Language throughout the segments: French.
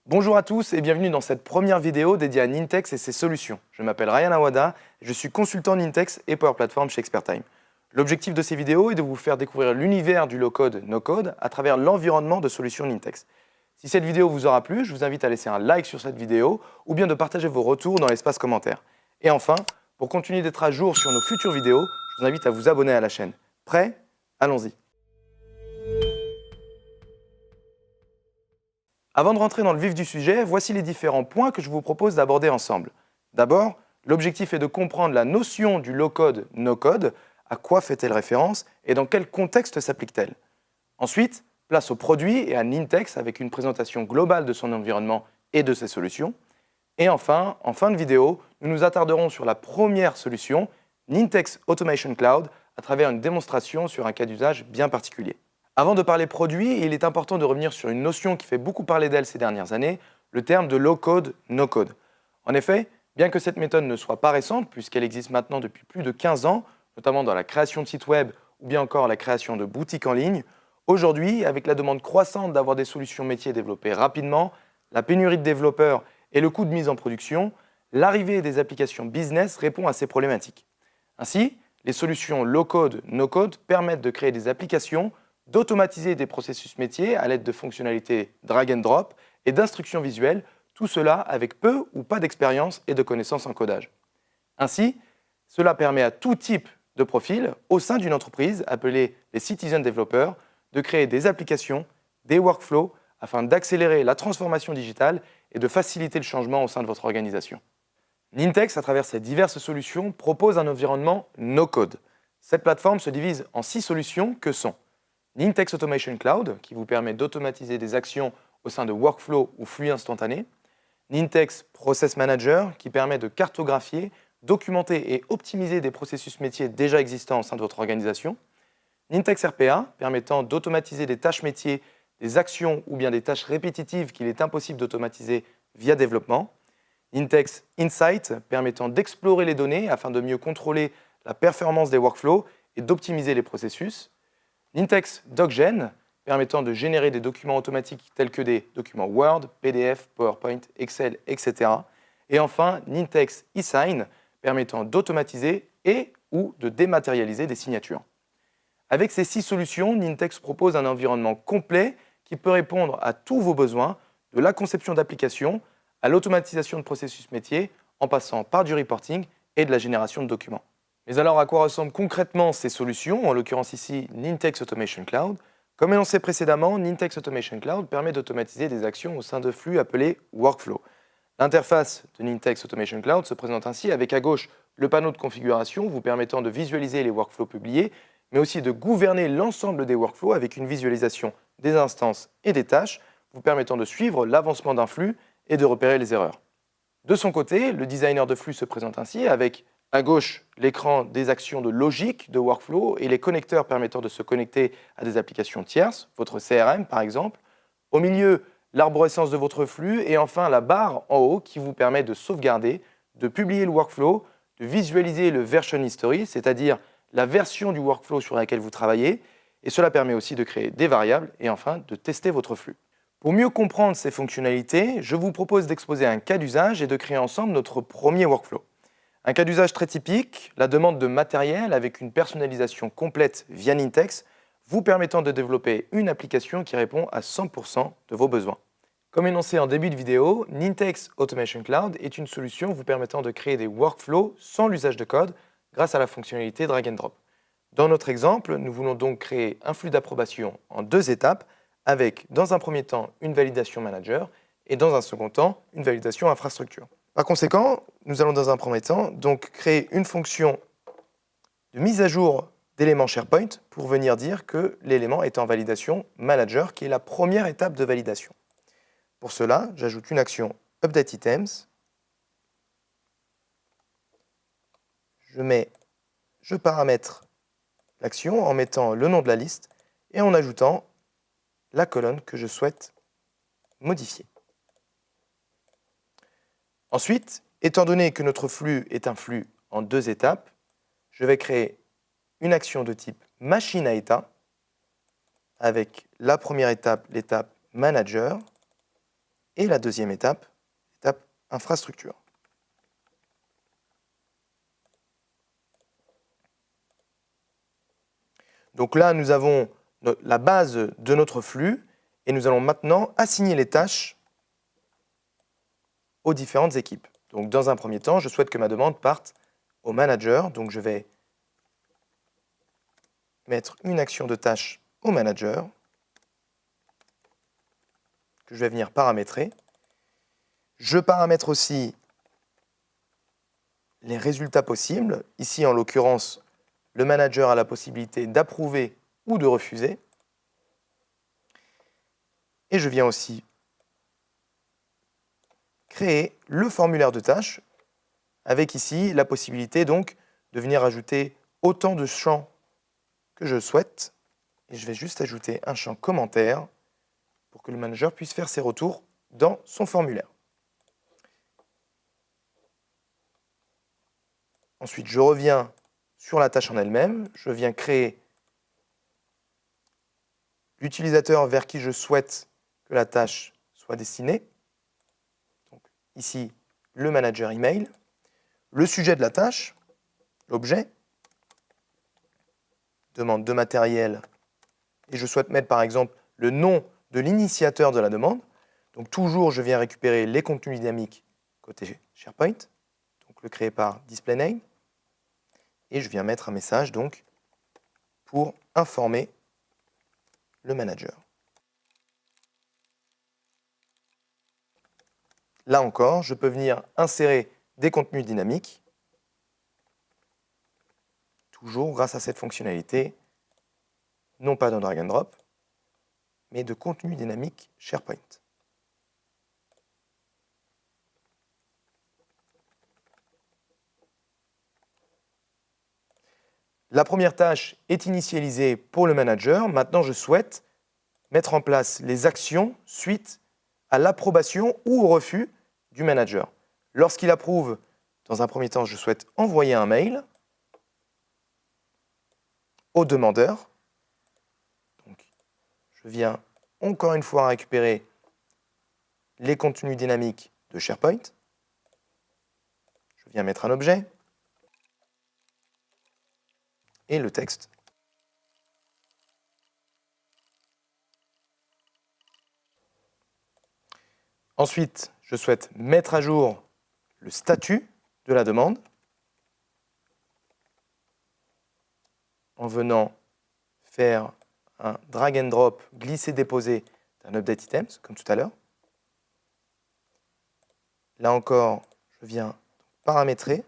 Bonjour à tous et bienvenue dans cette première vidéo dédiée à Nintex et ses solutions. Je m'appelle Ryan Awada, je suis consultant Nintex et Power Platform chez ExpertTime. L'objectif de ces vidéos est de vous faire découvrir l'univers du low-code, no-code à travers l'environnement de solutions Nintex. Si cette vidéo vous aura plu, je vous invite à laisser un like sur cette vidéo ou bien de partager vos retours dans l'espace commentaire. Et enfin, pour continuer d'être à jour sur nos futures vidéos, je vous invite à vous abonner à la chaîne. Prêt? Allons-y. Avant de rentrer dans le vif du sujet, voici les différents points que je vous propose d'aborder ensemble. D'abord, l'objectif est de comprendre la notion du low-code, no-code, à quoi fait-elle référence et dans quel contexte s'applique-t-elle. Ensuite, place au produit et à Nintex avec une présentation globale de son environnement et de ses solutions. Et enfin, en fin de vidéo, nous nous attarderons sur la première solution, Nintex Automation Cloud, à travers une démonstration sur un cas d'usage bien particulier. Avant de parler produit, il est important de revenir sur une notion qui fait beaucoup parler d'elle ces dernières années, le terme de low-code, no-code. En effet, bien que cette méthode ne soit pas récente, puisqu'elle existe maintenant depuis plus de 15 ans, notamment dans la création de sites web ou bien encore la création de boutiques en ligne, aujourd'hui, avec la demande croissante d'avoir des solutions métiers développées rapidement, la pénurie de développeurs et le coût de mise en production, l'arrivée des applications business répond à ces problématiques. Ainsi, les solutions low-code, no-code permettent de créer des applications, d'automatiser des processus métiers à l'aide de fonctionnalités drag and drop et d'instructions visuelles, tout cela avec peu ou pas d'expérience et de connaissances en codage. Ainsi, cela permet à tout type de profil au sein d'une entreprise appelée les citizen developers de créer des applications, des workflows afin d'accélérer la transformation digitale et de faciliter le changement au sein de votre organisation. Nintex, à travers ses diverses solutions, propose un environnement no-code. Cette plateforme se divise en 6 solutions que sont Nintex Automation Cloud, qui vous permet d'automatiser des actions au sein de workflows ou flux instantanés. Nintex Process Manager, qui permet de cartographier, documenter et optimiser des processus métiers déjà existants au sein de votre organisation. Nintex RPA, permettant d'automatiser des tâches métiers, des actions ou bien des tâches répétitives qu'il est impossible d'automatiser via développement. Nintex Insight, permettant d'explorer les données afin de mieux contrôler la performance des workflows et d'optimiser les processus. Nintex DocGen, permettant de générer des documents automatiques tels que des documents Word, PDF, PowerPoint, Excel, etc. Et enfin, Nintex eSign, permettant d'automatiser et ou de dématérialiser des signatures. Avec ces 6 solutions, Nintex propose un environnement complet qui peut répondre à tous vos besoins, de la conception d'applications à l'automatisation de processus métiers, en passant par du reporting et de la génération de documents. Mais alors, à quoi ressemblent concrètement ces solutions, en l'occurrence ici Nintex Automation Cloud? Comme énoncé précédemment, Nintex Automation Cloud permet d'automatiser des actions au sein de flux appelés workflows. L'interface de Nintex Automation Cloud se présente ainsi avec à gauche le panneau de configuration vous permettant de visualiser les workflows publiés, mais aussi de gouverner l'ensemble des workflows avec une visualisation des instances et des tâches, vous permettant de suivre l'avancement d'un flux et de repérer les erreurs. De son côté, le designer de flux se présente ainsi avec à gauche l'écran des actions de logique de workflow et les connecteurs permettant de se connecter à des applications tierces, votre CRM par exemple. Au milieu, l'arborescence de votre flux et enfin la barre en haut qui vous permet de sauvegarder, de publier le workflow, de visualiser le version history, c'est-à-dire la version du workflow sur laquelle vous travaillez, et cela permet aussi de créer des variables et enfin de tester votre flux. Pour mieux comprendre ces fonctionnalités, je vous propose d'exposer un cas d'usage et de créer ensemble notre premier workflow. Un cas d'usage très typique, la demande de matériel avec une personnalisation complète via Nintex, vous permettant de développer une application qui répond à 100% de vos besoins. Comme énoncé en début de vidéo, Nintex Automation Cloud est une solution vous permettant de créer des workflows sans l'usage de code grâce à la fonctionnalité drag and drop. Dans notre exemple, nous voulons donc créer un flux d'approbation en 2 étapes avec, dans un premier temps, une validation manager et dans un second temps, une validation infrastructure. Par conséquent, nous allons dans un premier temps donc créer une fonction de mise à jour d'éléments SharePoint pour venir dire que l'élément est en validation manager, qui est la première étape de validation. Pour cela, j'ajoute une action update items. Je paramètre l'action en mettant le nom de la liste et en ajoutant la colonne que je souhaite modifier. Ensuite, étant donné que notre flux est un flux en 2 étapes, je vais créer une action de type machine à état avec la première étape, l'étape manager, Et la deuxième étape, étape infrastructure. Donc là, nous avons la base de notre flux et nous allons maintenant assigner les tâches aux différentes équipes. Donc dans un premier temps, je souhaite que ma demande parte au manager. Donc je vais mettre une action de tâche au manager que je vais venir paramétrer. Je paramètre aussi les résultats possibles. Ici, en l'occurrence, le manager a la possibilité d'approuver ou de refuser. Et je viens aussi créer le formulaire de tâche avec ici la possibilité donc de venir ajouter autant de champs que je souhaite. Et je vais juste ajouter un champ commentaire pour que le manager puisse faire ses retours dans son formulaire. Ensuite, je reviens sur la tâche en elle-même. Je viens créer l'utilisateur vers qui je souhaite que la tâche soit destinée. Donc, ici, le manager email. Le sujet de la tâche, l'objet, demande de matériel. Et je souhaite mettre par exemple le nom de l'initiateur de la demande. Donc toujours, je viens récupérer les contenus dynamiques côté SharePoint. Donc le créer par displayName. Et je viens mettre un message donc pour informer le manager. Là encore, je peux venir insérer des contenus dynamiques, toujours grâce à cette fonctionnalité, non pas de drag and drop, mais de contenu dynamique SharePoint. La première tâche est initialisée pour le manager. Maintenant, je souhaite mettre en place les actions suite à l'approbation ou au refus du manager. Lorsqu'il approuve, dans un premier temps, je souhaite envoyer un mail au demandeur. Donc, je viens encore une fois récupérer les contenus dynamiques de SharePoint. Je viens mettre un objet et le texte. Ensuite, je souhaite mettre à jour le statut de la demande en venant faire un drag and drop, glisser-déposer d'un update items, comme tout à l'heure. Là encore, je viens paramétrer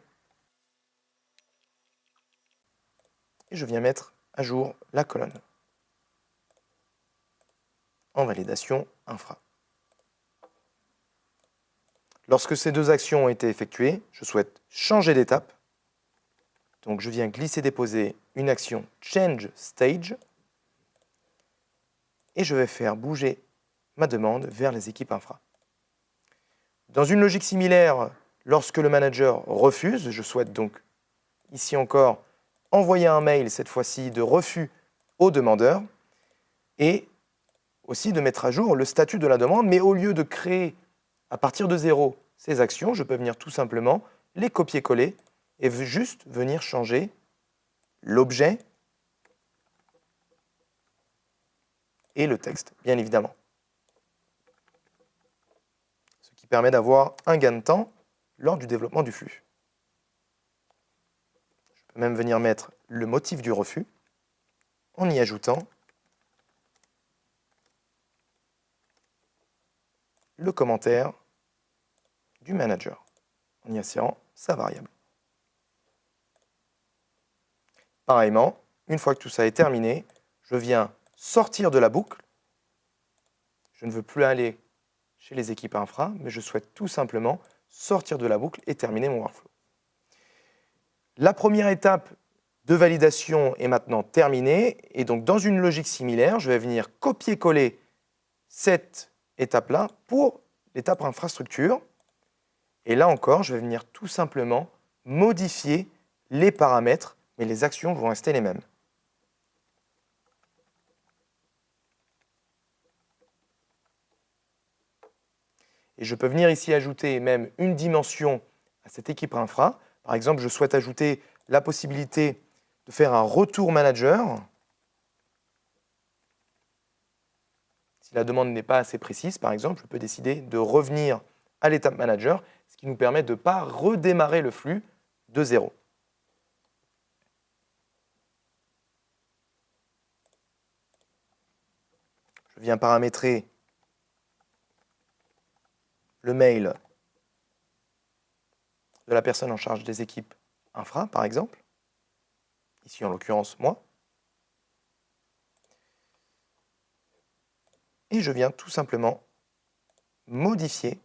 et je viens mettre à jour la colonne en validation infra. Lorsque ces deux actions ont été effectuées, je souhaite changer d'étape. Donc je viens glisser-déposer une action Change Stage et je vais faire bouger ma demande vers les équipes infra. Dans une logique similaire, lorsque le manager refuse, je souhaite donc ici encore envoyer un mail, cette fois-ci de refus au demandeur et aussi de mettre à jour le statut de la demande, mais au lieu de créer à partir de zéro ces actions, je peux venir tout simplement les copier-coller et juste venir changer l'objet et le texte, bien évidemment. Ce qui permet d'avoir un gain de temps lors du développement du flux. Je peux même venir mettre le motif du refus en y ajoutant le commentaire du manager, en y insérant sa variable. Pareillement, une fois que tout ça est terminé, je viens sortir de la boucle. Je ne veux plus aller chez les équipes infra, mais je souhaite tout simplement sortir de la boucle et terminer mon workflow. La première étape de validation est maintenant terminée, et donc dans une logique similaire, je vais venir copier-coller cette étape-là pour l'étape infrastructure. Et là encore, je vais venir tout simplement modifier les paramètres, mais les actions vont rester les mêmes. Et je peux venir ici ajouter même une dimension à cette équipe infra. Par exemple, je souhaite ajouter la possibilité de faire un retour manager. Si la demande n'est pas assez précise, par exemple, je peux décider de revenir à l'étape manager, ce qui nous permet de ne pas redémarrer le flux de zéro. Je viens paramétrer le mail de la personne en charge des équipes infra, par exemple. Ici, en l'occurrence, moi. Et je viens tout simplement modifier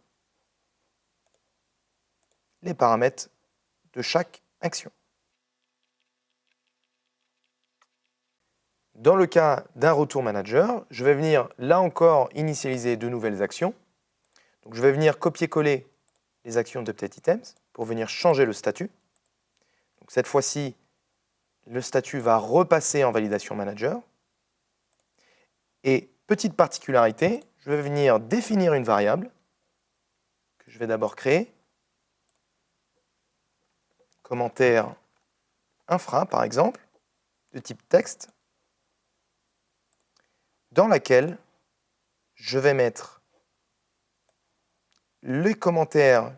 les paramètres de chaque action. Dans le cas d'un retour manager, je vais venir là encore initialiser de nouvelles actions. Donc je vais venir copier-coller les actions d'Update Items pour venir changer le statut. Donc cette fois-ci, le statut va repasser en validation manager. Et petite particularité, je vais venir définir une variable que je vais d'abord créer. Commentaire infra, par exemple, de type texte, dans laquelle je vais mettre les commentaires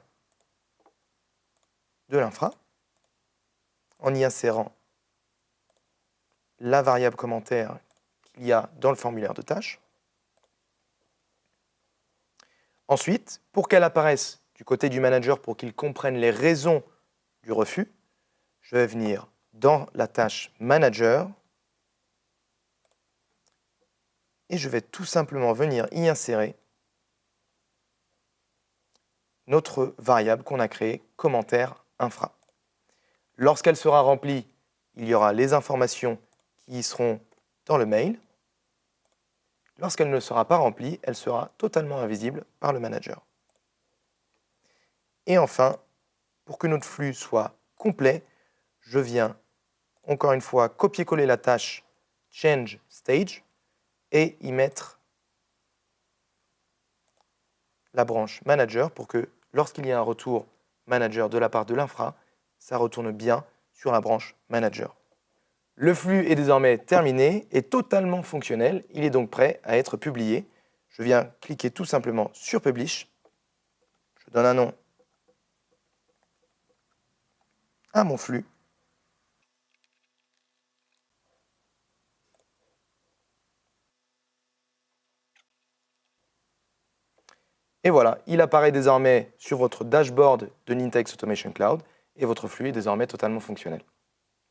de l'infra en y insérant la variable commentaire qu'il y a dans le formulaire de tâche. Ensuite, pour qu'elle apparaisse du côté du manager, pour qu'il comprenne les raisons du refus, je vais venir dans la tâche manager et je vais tout simplement venir y insérer notre variable qu'on a créée, commentaire infra. Lorsqu'elle sera remplie, il y aura les informations qui y seront dans le mail. Lorsqu'elle ne sera pas remplie, elle sera totalement invisible par le manager. Et enfin, pour que notre flux soit complet, je viens encore une fois copier-coller la tâche Change Stage et y mettre la branche Manager pour que lorsqu'il y a un retour Manager de la part de l'infra, ça retourne bien sur la branche Manager. Le flux est désormais terminé et totalement fonctionnel. Il est donc prêt à être publié. Je viens cliquer tout simplement sur Publish. Je donne un nom à mon flux. Et voilà, il apparaît désormais sur votre dashboard de Nintex Automation Cloud et votre flux est désormais totalement fonctionnel.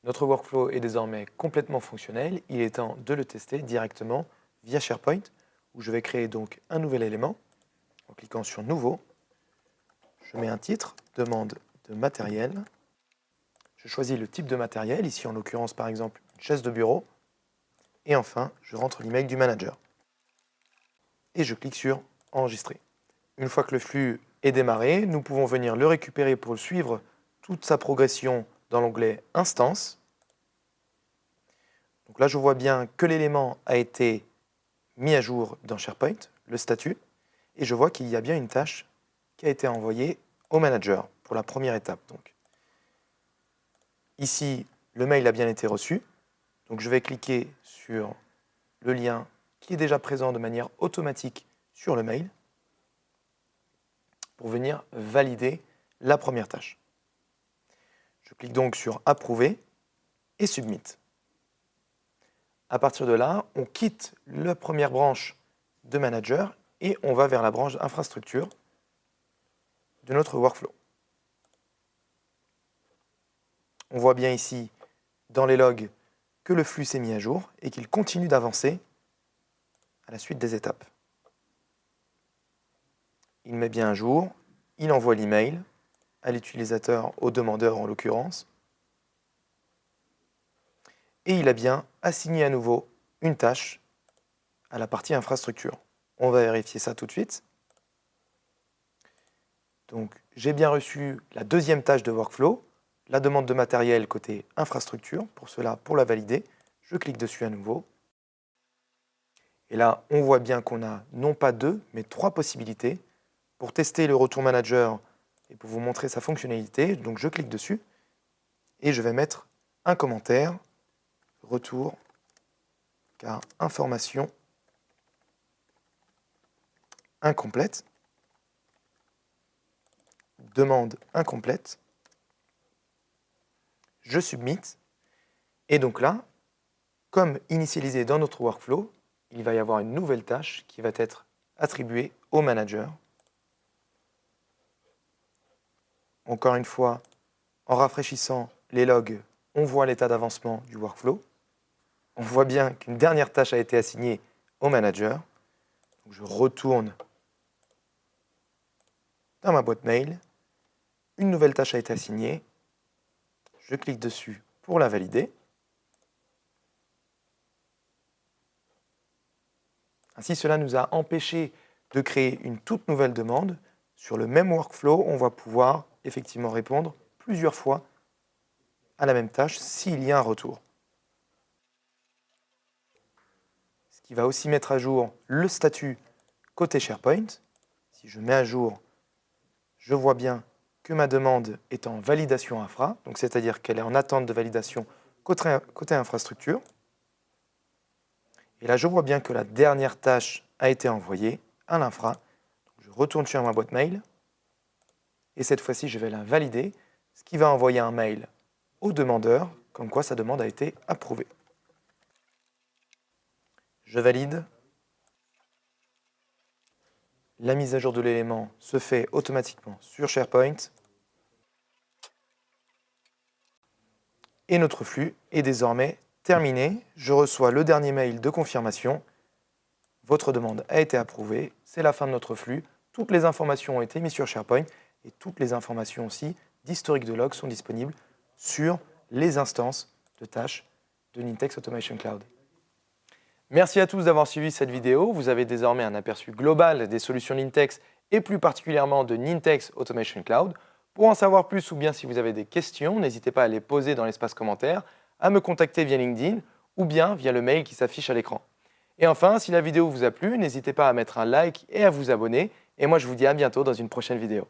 Notre workflow est désormais complètement fonctionnel. Il est temps de le tester directement via SharePoint, où je vais créer donc un nouvel élément. En cliquant sur Nouveau, je mets un titre, demande de matériel. Je choisis le type de matériel, ici en l'occurrence par exemple une chaise de bureau. Et enfin, je rentre l'email du manager. Et je clique sur Enregistrer. Une fois que le flux est démarré, nous pouvons venir le récupérer pour suivre toute sa progression dans l'onglet Instance. Donc là, je vois bien que l'élément a été mis à jour dans SharePoint, le statut, et je vois qu'il y a bien une tâche qui a été envoyée au manager pour la première étape. Donc, ici, le mail a bien été reçu. Donc je vais cliquer sur le lien qui est déjà présent de manière automatique sur le mail pour venir valider la première tâche. Je clique donc sur Approuver et Submit. À partir de là, on quitte la première branche de Manager et on va vers la branche Infrastructure de notre workflow. On voit bien ici, dans les logs, que le flux s'est mis à jour et qu'il continue d'avancer à la suite des étapes. Il met bien à jour, il envoie l'email à l'utilisateur, au demandeur en l'occurrence, et il a bien assigné à nouveau une tâche à la partie infrastructure. On va vérifier ça tout de suite. Donc, j'ai bien reçu la deuxième tâche de workflow, la demande de matériel côté infrastructure. Pour cela, pour la valider, je clique dessus à nouveau. Et là, on voit bien qu'on a non pas deux, mais trois possibilités. pour tester le retour manager et pour vous montrer sa fonctionnalité. Donc je clique dessus et je vais mettre un commentaire, retour, car information incomplète, demande incomplète, je submit, et donc là, comme initialisé dans notre workflow, il va y avoir une nouvelle tâche qui va être attribuée au manager. Encore une fois, en rafraîchissant les logs, on voit l'état d'avancement du workflow. On voit bien qu'une dernière tâche a été assignée au manager. Donc je retourne dans ma boîte mail. Une nouvelle tâche a été assignée. Je clique dessus pour la valider. Ainsi, cela nous a empêché de créer une toute nouvelle demande. Sur le même workflow, on va pouvoir effectivement répondre plusieurs fois à la même tâche s'il y a un retour. Ce qui va aussi mettre à jour le statut côté SharePoint. Si je mets à jour, je vois bien que ma demande est en validation infra, donc c'est-à-dire qu'elle est en attente de validation côté infrastructure. Et là, je vois bien que la dernière tâche a été envoyée à l'infra. Je retourne sur ma boîte mail. Et cette fois-ci, je vais la valider, ce qui va envoyer un mail au demandeur, comme quoi sa demande a été approuvée. Je valide. La mise à jour de l'élément se fait automatiquement sur SharePoint. Et notre flux est désormais terminé. Je reçois le dernier mail de confirmation. Votre demande a été approuvée. C'est la fin de notre flux. Toutes les informations ont été mises sur SharePoint et toutes les informations aussi d'historique de log sont disponibles sur les instances de tâches de Nintex Automation Cloud. Merci à tous d'avoir suivi cette vidéo. Vous avez désormais un aperçu global des solutions Nintex et plus particulièrement de Nintex Automation Cloud. Pour en savoir plus ou bien si vous avez des questions, n'hésitez pas à les poser dans l'espace commentaire, à me contacter via LinkedIn ou bien via le mail qui s'affiche à l'écran. Et enfin, si la vidéo vous a plu, n'hésitez pas à mettre un like et à vous abonner. Et moi, je vous dis à bientôt dans une prochaine vidéo.